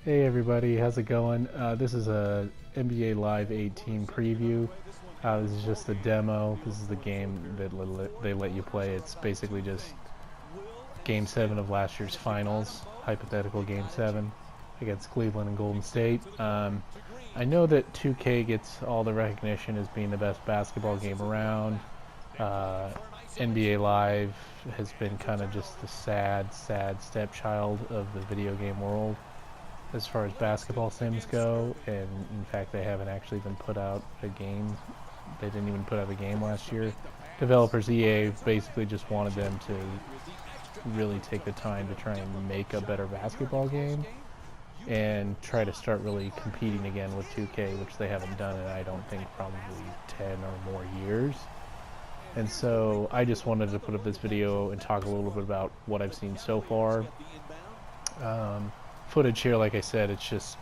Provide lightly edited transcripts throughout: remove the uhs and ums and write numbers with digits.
Hey everybody, how's it going? This is a NBA Live 18 preview. This is just a demo. This is the game that they let you play. It's basically just Game 7 of last year's finals, hypothetical Game 7 against Cleveland and Golden State. I know that 2K gets all the recognition as being the best basketball game around. Uh, NBA Live has been kind of just the sad stepchild of the video game world as far as basketball sims go, and in fact they haven't actually even put out a game. They didn't even put out a game last year. Developers EA basically just wanted them to really take the time to try and make a better basketball game and try to start really competing again with 2K, which they haven't done in I don't think probably 10 or more years. And so I just wanted to put up this video and talk a little bit about what I've seen so far. Footage here, like I said, it's just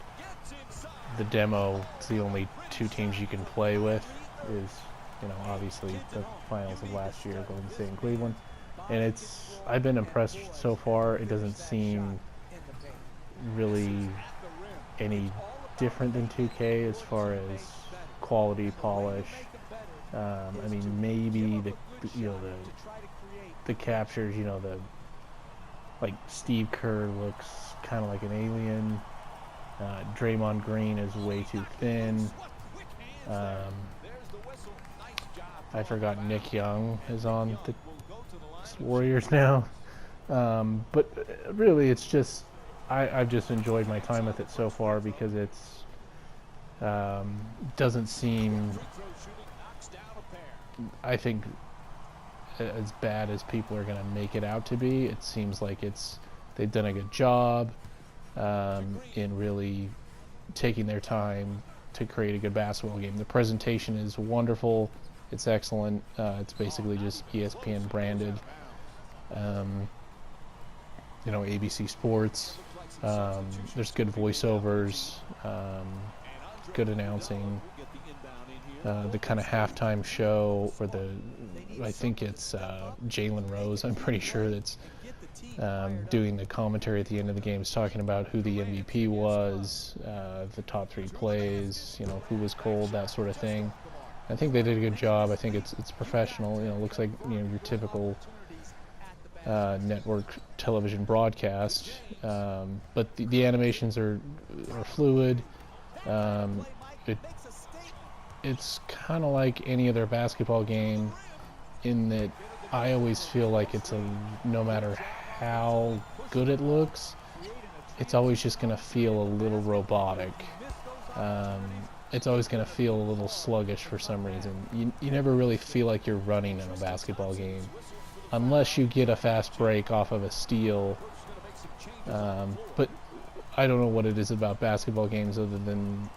the demo. It's the only two teams you can play with is, obviously the finals of last year, Golden State and Cleveland. And I've been impressed so far. It doesn't seem really any different than 2K as far as quality, polish. I mean, maybe the captures, like Steve Kerr looks kind of like an alien. Draymond Green is way too thin. I forgot Nick Young is on the Warriors now. But really, it's just I've just enjoyed my time with it so far because it's doesn't seem, I think, as bad as people are going to make it out to be. It seems like they've done a good job in really taking their time to create a good basketball game. The presentation is wonderful. It's excellent. It's basically just ESPN branded. ABC Sports. There's good voiceovers, good announcing. The kind of halftime show, or I think it's Jalen Rose, I'm pretty sure, that's doing the commentary at the end of the game, is talking about who the MVP was, the top three plays, who was cold, that sort of thing. I think they did a good job. I think it's professional. It looks like your typical network television broadcast, but the animations are fluid. It's kind of like any other basketball game in that I always feel like no matter how good it looks, it's always just going to feel a little robotic. It's always going to feel a little sluggish for some reason. You never really feel like you're running in a basketball game unless you get a fast break off of a steal. But I don't know what it is about basketball games other than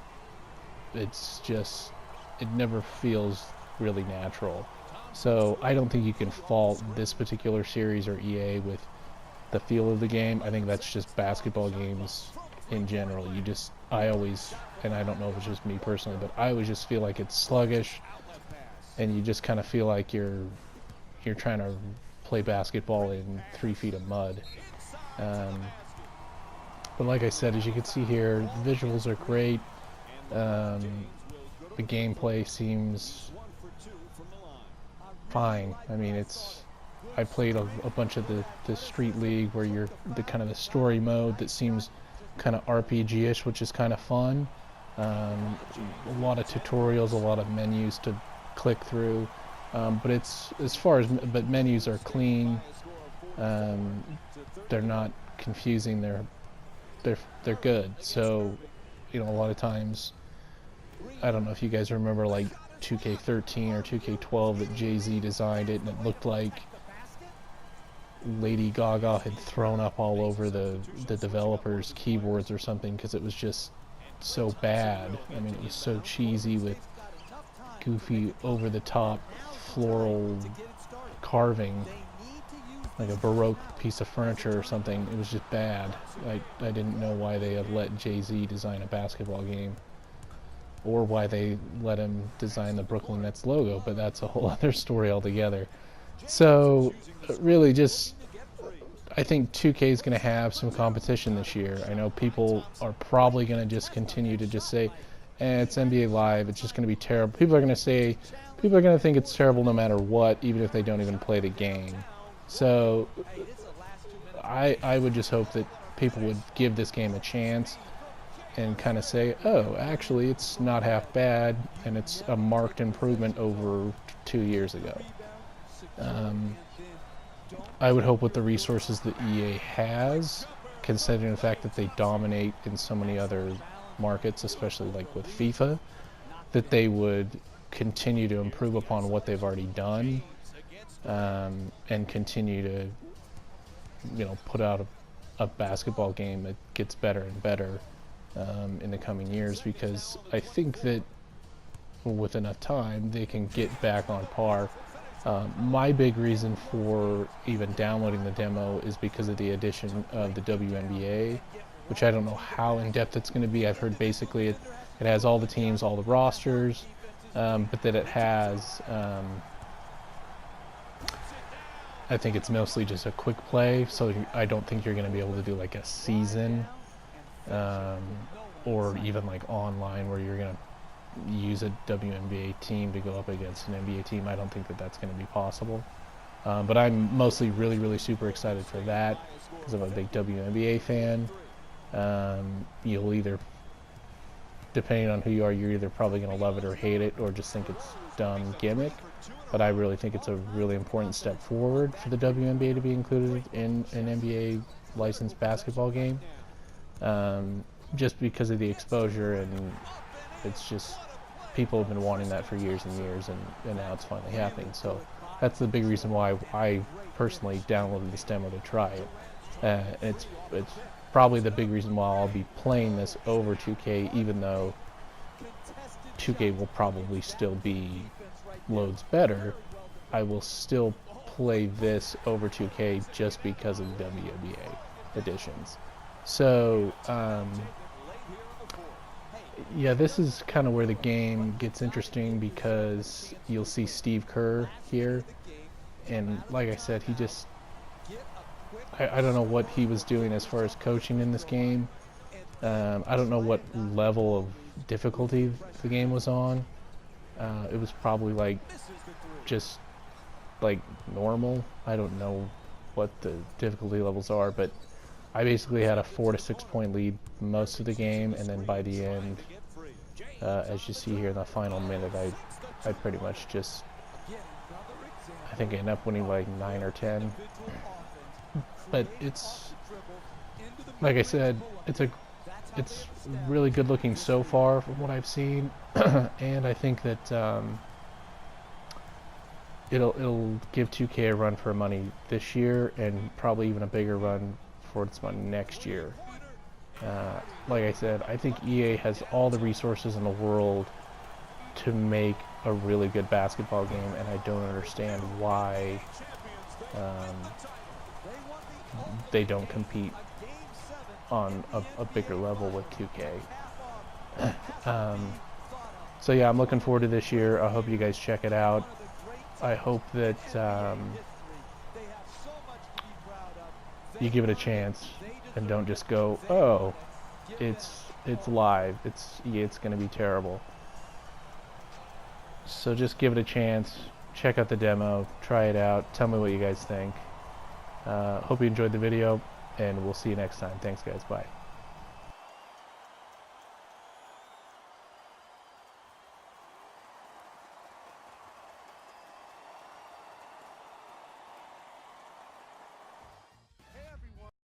it never feels really natural. So I don't think you can fault this particular series or EA with the feel of the game. I think that's just basketball games in general. I always, and I don't know if it's just me personally, but I always just feel like it's sluggish, and you just kind of feel like you're trying to play basketball in 3 feet of mud. But like I said, as you can see here, the visuals are great. The gameplay seems fine. I mean, I played a bunch of the Street League where you're the story mode that seems kind of RPG-ish, which is kind of fun. A lot of tutorials, a lot of menus to click through. But menus are clean. They're not confusing. They're good. So, a lot of times, I don't know if you guys remember like 2K13 or 2K12 that Jay-Z designed it, and it looked like Lady Gaga had thrown up all over the developers' keyboards or something because it was just so bad. I mean, it was so cheesy with goofy, over-the-top floral carving, like a Baroque piece of furniture or something. It was just bad. I didn't know why they had let Jay-Z design a basketball game, or why they let him design the Brooklyn Nets logo, but that's a whole other story altogether. So really I think 2K is going to have some competition this year. I know people are probably going to just continue to just say, it's NBA Live, it's just going to be terrible. People are going to think it's terrible no matter what, even if they don't even play the game. So I would just hope that people would give this game a chance and kind of say, oh, actually, it's not half bad, and it's a marked improvement over 2 years ago. I would hope with the resources that EA has, considering the fact that they dominate in so many other markets, especially like with FIFA, that they would continue to improve upon what they've already done, and continue to, put out a basketball game that gets better and better in the coming years, because I think that with enough time they can get back on par. My big reason for even downloading the demo is because of the addition of the WNBA, which I don't know how in-depth it's going to be. I've heard basically it has all the teams, all the rosters, but that it has, I think it's mostly just a quick play, so I don't think you're going to be able to do like a season, or even like online where you're going to use a WNBA team to go up against an NBA team. I don't think that that's going to be possible. But I'm mostly really super excited for that because I'm a big WNBA fan. You'll either, depending on who you are, you're either probably going to love it or hate it, or just think it's dumb gimmick. But I really think it's a really important step forward for the WNBA to be included in an NBA licensed basketball game, just because of the exposure, and it's just, people have been wanting that for years and years, and now it's finally happening. So that's the big reason why I personally downloaded this demo to try it. It's probably the big reason why I'll be playing this over 2K, even though 2K will probably still be loads better. I will still play this over 2K just because of the WNBA additions. So yeah, this is kind of where the game gets interesting, because you'll see Steve Kerr here, and like I said, he just, I don't know what he was doing as far as coaching in this game. I don't know what level of difficulty the game was on. It was probably like just like normal. I don't know what the difficulty levels are, but I basically had a 4 to 6 point lead most of the game, and then by the end, as you see here in the final minute, I pretty much just, I think I ended up winning like 9 or 10. But it's, like I said, it's really good looking so far from what I've seen, and I think that it'll give 2K a run for money this year, and probably even a bigger run for its money next year. Like I said, I think EA has all the resources in the world to make a really good basketball game, and I don't understand why they don't compete on a bigger level with 2K. So yeah, I'm looking forward to this year. I hope you guys check it out. I hope that you give it a chance and don't just go, oh, it's live, it's going to be terrible. So just give it a chance, check out the demo, try it out, tell me what you guys think. Hope you enjoyed the video, and we'll see you next time. Thanks guys, bye.